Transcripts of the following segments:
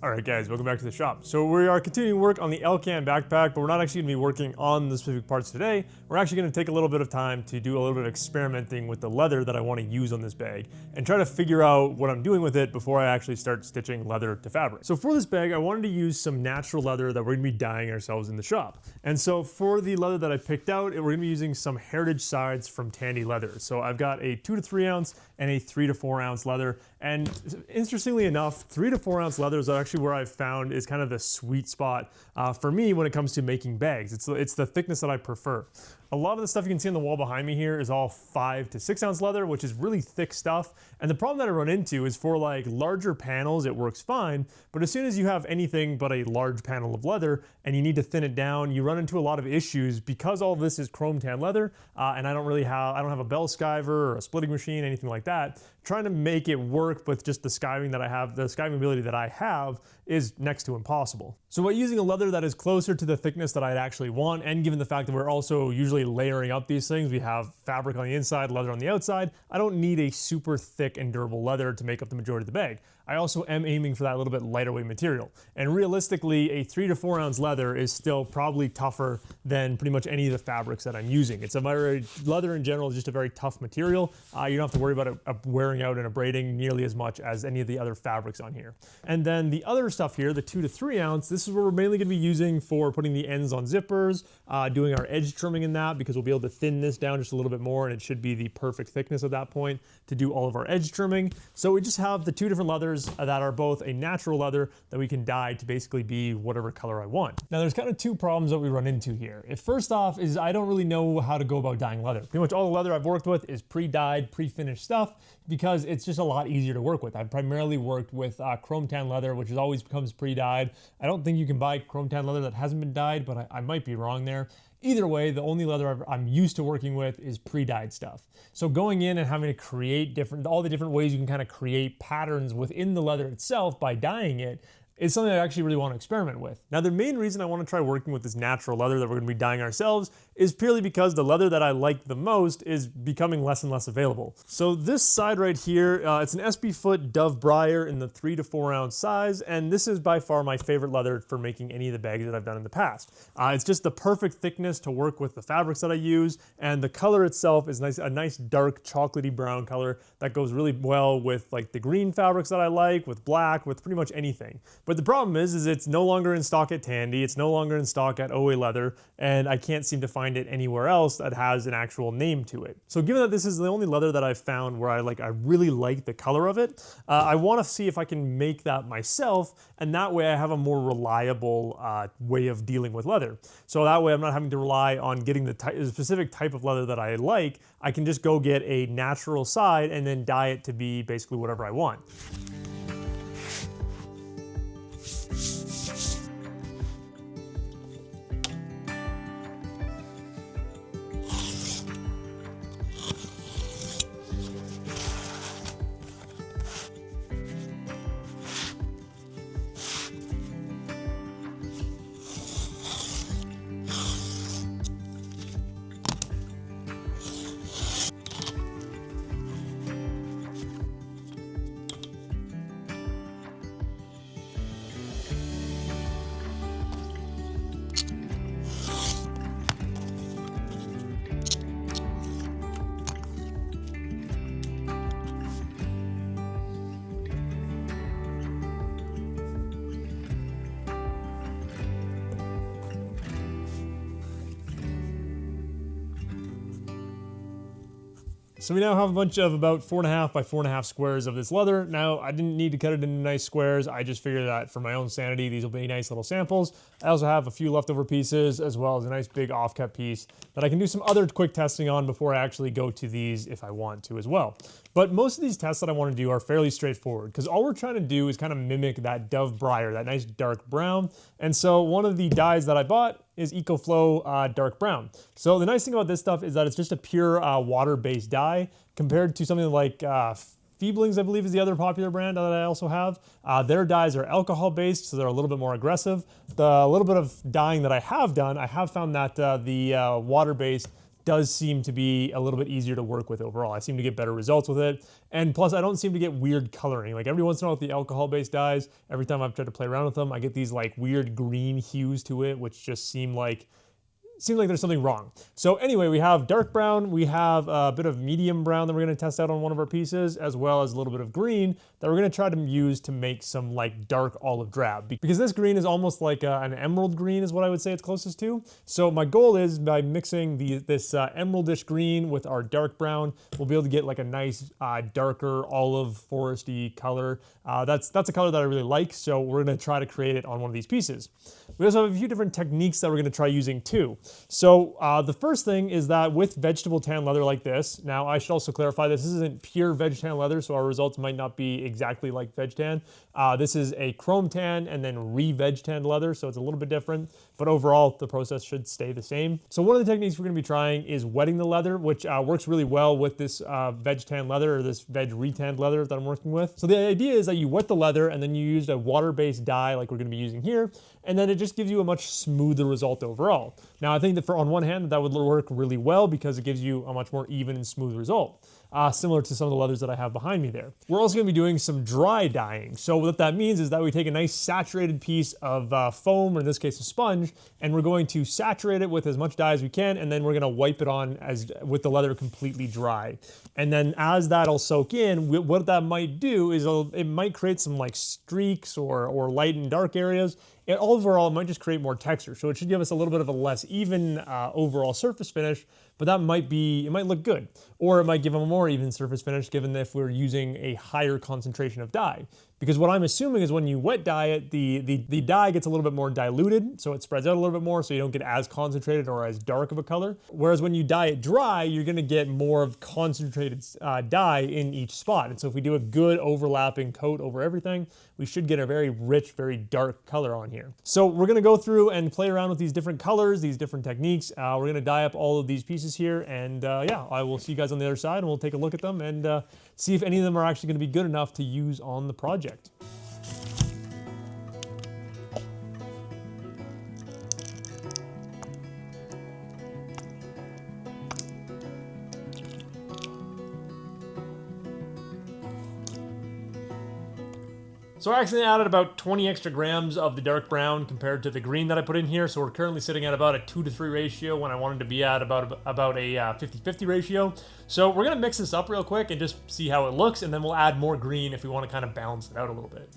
Alright guys, welcome back to the shop. So we are continuing work on the Elkan Backapck, but we're not actually going to be working on the specific parts today. We're actually going to take a little bit of time to do a little bit of experimenting with the leather that I want to use on this bag and try to figure out what I'm doing with it before I actually start stitching leather to fabric. So for this bag, I wanted to use some natural leather that we're going to be dyeing ourselves in the shop. And so for the leather that I picked out, we're going to be using some heritage sides from Tandy Leather. So I've got a 2 to 3 ounce and a 3 to 4 ounce leather. And interestingly enough, 3 to 4 ounce leather is actually where I've found is kind of the sweet spot for me when it comes to making bags. It's the thickness that I prefer. A lot of the stuff you can see on the wall behind me here is all 5 to 6 ounce leather, which is really thick stuff. And the problem that I run into is for like larger panels, it works fine. But as soon as you have anything but a large panel of leather and you need to thin it down, you run into a lot of issues because all of this is chrome tan leather. And I don't have a bell skiver or a splitting machine, anything like that. Trying to make it work with just the skiving that I have, the skiving ability that I have is next to impossible. So by using a leather that is closer to the thickness that I'd actually want, and given the fact that we're also usually layering up these things, we have fabric on the inside, leather on the outside, I don't need a super thick and durable leather to make up the majority of the bag. I also am aiming for that little bit lighter weight material. And realistically, a 3 to 4 ounce leather is still probably tougher than pretty much any of the fabrics that I'm using. Leather in general is just a very tough material. You don't have to worry about it wearing out and abrading nearly as much as any of the other fabrics on here. And then the other stuff here, the 2 to 3 ounce, this is what we're mainly gonna be using for putting the ends on zippers, doing our edge trimming in that, because we'll be able to thin this down just a little bit more and it should be the perfect thickness at that point to do all of our edge trimming. So we just have the two different leathers that are both a natural leather that we can dye to basically be whatever color I want. Now there's kind of two problems that we run into here. First off is I don't really know how to go about dyeing leather. Pretty much all the leather I've worked with is pre-dyed, pre-finished stuff because it's just a lot easier to work with. I've primarily worked with chrome tan leather, which always becomes pre-dyed. I don't think you can buy chrome tan leather that hasn't been dyed, but I might be wrong there. Either way, the only leather I'm used to working with is pre-dyed stuff. So going in and having to create all the different ways you can kind of create patterns within the leather itself by dyeing it is something I actually really want to experiment with. Now the main reason I want to try working with this natural leather that we're going to be dyeing ourselves is purely because the leather that I like the most is becoming less and less available. So this side right here, it's an SB foot Dove Briar in the 3 to 4 ounce size, and this is by far my favorite leather for making any of the bags that I've done in the past. It's just the perfect thickness to work with the fabrics that I use, and the color itself is a nice dark chocolatey brown color that goes really well with like the green fabrics that I like, with black, with pretty much anything. But the problem is it's no longer in stock at Tandy, it's no longer in stock at OA Leather, and I can't seem to find it anywhere else that has an actual name to it. So given that this is the only leather that I've found where I really like the color of it, I want to see if I can make that myself, and that way I have a more reliable way of dealing with leather. So that way I'm not having to rely on getting the specific type of leather that I like. I can just go get a natural side and then dye it to be basically whatever I want. So we now have a bunch of about 4.5 by 4.5 squares of this leather. Now, I didn't need to cut it into nice squares. I just figured that for my own sanity, these will be nice little samples. I also have a few leftover pieces as well as a nice big offcut piece that I can do some other quick testing on before I actually go to these if I want to as well. But most of these tests that I want to do are fairly straightforward because all we're trying to do is kind of mimic that Dove Briar, that nice dark brown. And so one of the dyes that I bought is Eco-Flo dark brown. So the nice thing about this stuff is that it's just a pure water-based dye compared to something like Feeblings, I believe, is the other popular brand that I also have. Their dyes are alcohol-based, so they're a little bit more aggressive. The little bit of dyeing that I have done, I have found that the water-based does seem to be a little bit easier to work with overall. I seem to get better results with it. And plus, I don't seem to get weird coloring. Like every once in a while with the alcohol-based dyes, every time I've tried to play around with them, I get these like weird green hues to it, which just seem like there's something wrong. So anyway, we have dark brown, we have a bit of medium brown that we're gonna test out on one of our pieces, as well as a little bit of green that we're gonna try to use to make some like dark olive drab. Because this green is almost like an emerald green is what I would say it's closest to. So my goal is by mixing this emeraldish green with our dark brown, we'll be able to get like a nice darker olive foresty color. That's a color that I really like, so we're gonna try to create it on one of these pieces. We also have a few different techniques that we're gonna try using too. So the first thing is that with vegetable tan leather like this, now I should also clarify this isn't pure veg tan leather, so our results might not be exactly like veg tan. This is a chrome tan and then re-veg tan leather, so it's a little bit different, but overall the process should stay the same. So one of the techniques we're gonna be trying is wetting the leather, which works really well with this veg tan leather or this veg re-tanned leather that I'm working with. So the idea is that you wet the leather and then you use a water-based dye like we're gonna be using here, and then it just gives you a much smoother result overall. Now I think that on one hand that would work really well because it gives you a much more even and smooth result. Similar to some of the leathers that I have behind me there. We're also gonna be doing some dry dyeing. So what that means is that we take a nice saturated piece of foam, or in this case a sponge, and we're going to saturate it with as much dye as we can, and then we're gonna wipe it on with the leather completely dry. And then as that'll soak in, what that might do is it might create some like streaks or light and dark areas. Overall, it might just create more texture. So it should give us a little bit of a less even overall surface finish, but it might look good. Or it might give a more even surface finish given if we're using a higher concentration of dye. Because what I'm assuming is when you wet dye it, the dye gets a little bit more diluted, so it spreads out a little bit more, so you don't get as concentrated or as dark of a color. Whereas when you dye it dry, you're gonna get more of concentrated dye in each spot. And so if we do a good overlapping coat over everything, we should get a very rich, very dark color on here. So we're gonna go through and play around with these different colors, these different techniques. We're gonna dye up all of these pieces here, and yeah, I will see you guys on the other side, and we'll take a look at them and see if any of them are actually gonna be good enough to use on the project. So I actually added about 20 extra grams of the dark brown compared to the green that I put in here. So we're currently sitting at about a 2-to-3 ratio when I wanted to be at about a 50-50 ratio. So we're gonna mix this up real quick and just see how it looks, and then we'll add more green if we wanna kind of balance it out a little bit.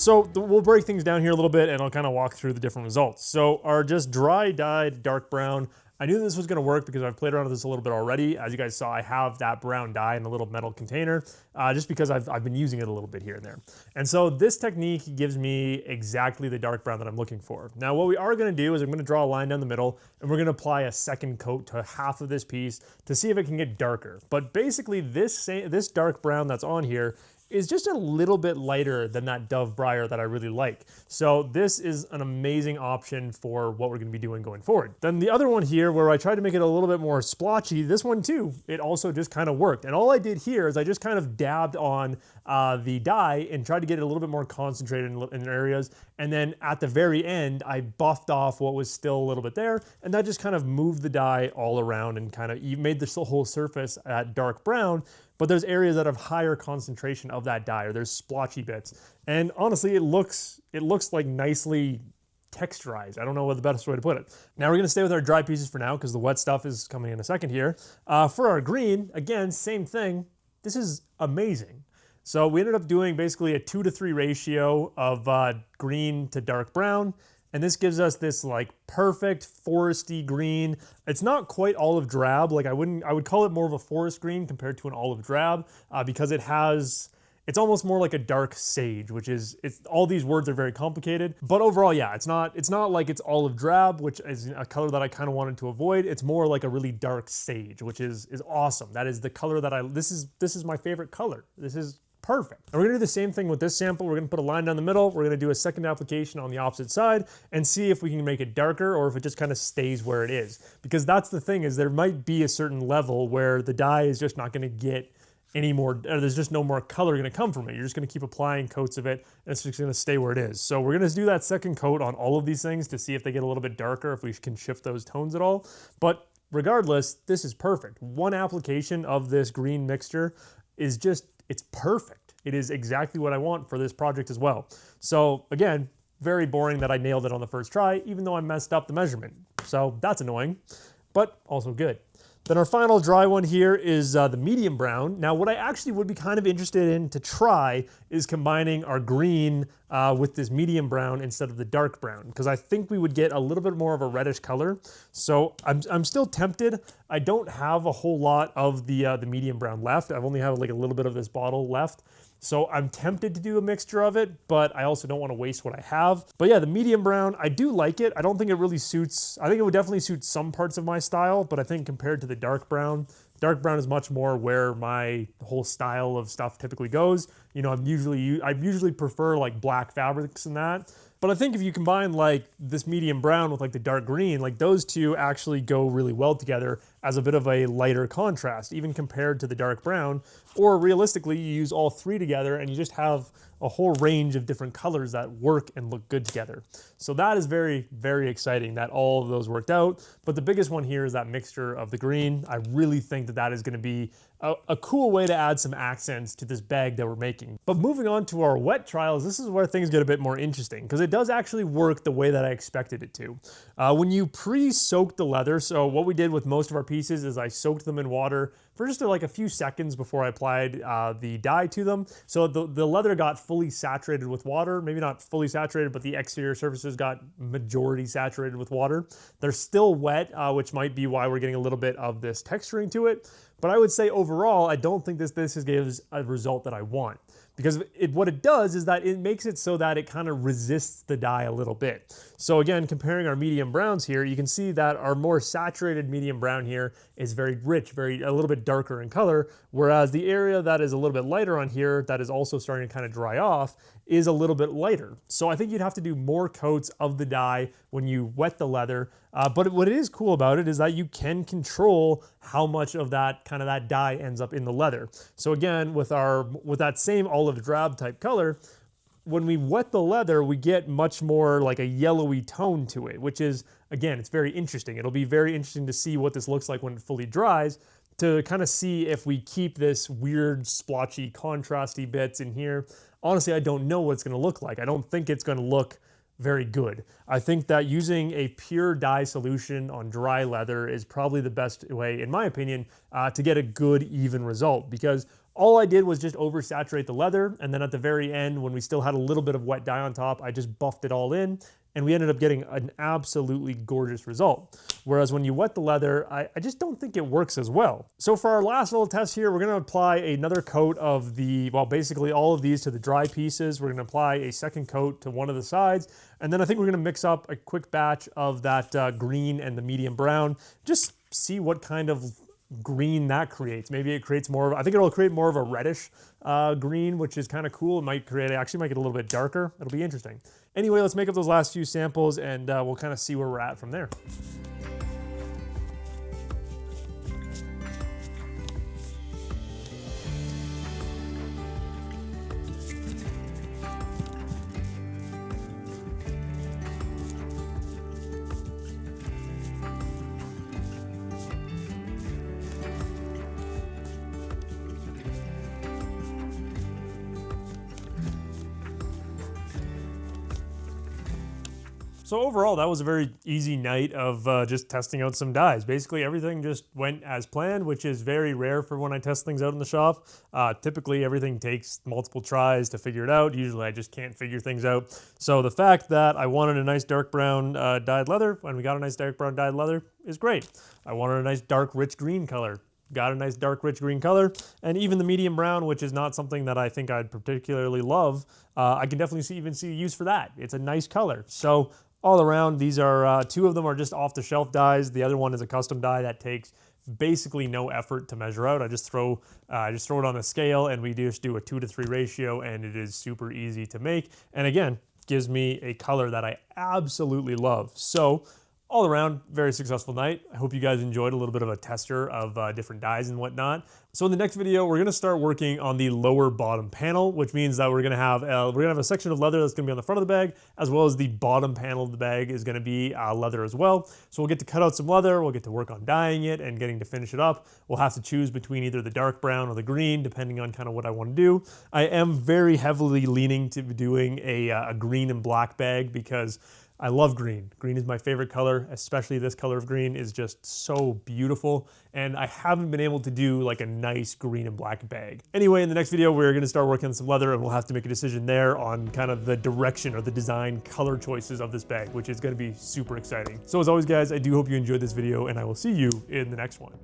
So we'll break things down here a little bit and I'll kind of walk through the different results. So our just dry dyed dark brown, I knew this was gonna work because I've played around with this a little bit already. As you guys saw, I have that brown dye in a little metal container, just because I've been using it a little bit here and there. And so this technique gives me exactly the dark brown that I'm looking for. Now what we are gonna do is I'm gonna draw a line down the middle and we're gonna apply a second coat to half of this piece to see if it can get darker. But basically this dark brown that's on here is just a little bit lighter than that Dove Briar that I really like. So this is an amazing option for what we're gonna be doing going forward. Then the other one here where I tried to make it a little bit more splotchy, this one too, it also just kind of worked. And all I did here is I just kind of dabbed on the dye and tried to get it a little bit more concentrated in areas. And then at the very end, I buffed off what was still a little bit there. And that just kind of moved the dye all around and kind of made this whole surface at dark brown. But there's areas that have higher concentration of that dye, or there's splotchy bits. And honestly, it looks like nicely texturized. I don't know what the best way to put it. Now we're gonna stay with our dry pieces for now because the wet stuff is coming in a second here. For our green, again, same thing. This is amazing. So we ended up doing basically a 2-to-3 ratio of green to dark brown. And this gives us this like perfect foresty green. It's not quite olive drab. Like I would call it more of a forest green compared to an olive drab because it's almost more like a dark sage, which is, all these words are very complicated. But overall, yeah, it's not like it's olive drab, which is a color that I kind of wanted to avoid. It's more like a really dark sage, which is awesome. That is the color that this is my favorite color. This is perfect. And we're gonna do the same thing with this sample. We're gonna put a line down the middle. We're gonna do a second application on the opposite side and see if we can make it darker or if it just kind of stays where it is. Because that's the thing, is there might be a certain level where the dye is just not gonna get any more, there's just no more color gonna come from it. You're just gonna keep applying coats of it and it's just gonna stay where it is. So we're gonna do that second coat on all of these things to see if they get a little bit darker, if we can shift those tones at all. But regardless, this is perfect. One application of this green mixture is it's perfect. It is exactly what I want for this project as well. So again, very boring that I nailed it on the first try, even though I messed up the measurement. So that's annoying, but also good. Then our final dry one here is the medium brown. Now what I actually would be kind of interested in to try is combining our green with this medium brown instead of the dark brown, because I think we would get a little bit more of a reddish color. So I'm still tempted. I don't have a whole lot of the medium brown left. I've only have like a little bit of this bottle left. So I'm tempted to do a mixture of it, but I also don't want to waste what I have. But yeah, the medium brown, I do like it. I don't think it really suits, I think it would definitely suit some parts of my style, but I think compared to the dark brown is much more where my whole style of stuff typically goes. You know, I usually prefer like black fabrics and that. But I think if you combine like this medium brown with like the dark green, like those two actually go really well together as a bit of a lighter contrast, even compared to the dark brown. Or realistically, you use all three together and you just have a whole range of different colors that work and look good together. So that is very, very exciting that all of those worked out. But the biggest one here is that mixture of the green. I really think that that is gonna be a cool way to add some accents to this bag that we're making. But moving on to our wet trials, this is where things get a bit more interesting because it does actually work the way that I expected it to. When you pre-soak the leather, so what we did with most of our pieces is I soaked them in water for just like a few seconds before I applied the dye to them. So the leather got fully saturated with water, maybe not fully saturated, but the exterior surfaces got majority saturated with water. They're still wet, which might be why we're getting a little bit of this texturing to it. But I would say overall, I don't think this gives a result that I want. Because what it does is that it makes it so that it kind of resists the dye a little bit. So again, comparing our medium browns here, you can see that our more saturated medium brown here is very rich, a little bit darker in color, whereas the area that is a little bit lighter on here, that is also starting to kind of dry off, is a little bit lighter. So I think you'd have to do more coats of the dye when you wet the leather. But what is cool about it is that you can control how much of that dye ends up in the leather. So again, with that same olive drab type color, when we wet the leather, we get much more like a yellowy tone to it, which is, again, it's very interesting. It'll be very interesting to see what this looks like when it fully dries, to kind of see if we keep this weird splotchy contrasty bits in here. Honestly, I don't know what it's gonna look like. I don't think it's gonna look very good. I think that using a pure dye solution on dry leather is probably the best way, in my opinion, to get a good, even result, because All I did was just oversaturate the leather, and then at the very end, when we still had a little bit of wet dye on top, I just buffed it all in, and we ended up getting an absolutely gorgeous result. Whereas when you wet the leather, I just don't think it works as well. So for our last little test here, we're gonna apply another coat of the, well, basically all of these to the dry pieces. We're gonna apply a second coat to one of the sides, and then I think we're gonna mix up a quick batch of that green and the medium brown, just see what kind of green that creates. Maybe it creates more of, I think it'll create more of a reddish green, which is kind of cool. It might create, actually might get a little bit darker. It'll be interesting. Anyway, let's make up those last few samples and we'll kind of see where we're at from there. So overall, that was a very easy night of just testing out some dyes. Basically, everything just went as planned, which is very rare for when I test things out in the shop. Typically, everything takes multiple tries to figure it out. Usually, I just can't figure things out. So the fact that I wanted a nice dark brown dyed leather, when we got a nice dark brown dyed leather, is great. I wanted a nice dark rich green color. Got a nice dark rich green color, and even the medium brown, which is not something that I think I'd particularly love, I can definitely even see use for that. It's a nice color. So all around, these are, two of them are just off-the-shelf dyes. The other one is a custom dye that takes basically no effort to measure out. I just throw it on a scale, and we just do a 2-to-3 ratio, and it is super easy to make. And again, gives me a color that I absolutely love. So all around, very successful night. I hope you guys enjoyed a little bit of a tester of different dyes and whatnot. So in the next video, we're gonna start working on the lower bottom panel, which means that we're gonna have a section of leather that's gonna be on the front of the bag, as well as the bottom panel of the bag is gonna be leather as well. So we'll get to cut out some leather, we'll get to work on dyeing it and getting to finish it up. We'll have to choose between either the dark brown or the green, depending on kind of what I wanna do. I am very heavily leaning to doing a green and black bag because I love green. Green is my favorite color, especially this color of green is just so beautiful. And I haven't been able to do like a nice green and black bag. Anyway, in the next video, we're gonna start working on some leather and we'll have to make a decision there on kind of the direction or the design color choices of this bag, which is gonna be super exciting. So as always, guys, I do hope you enjoyed this video and I will see you in the next one.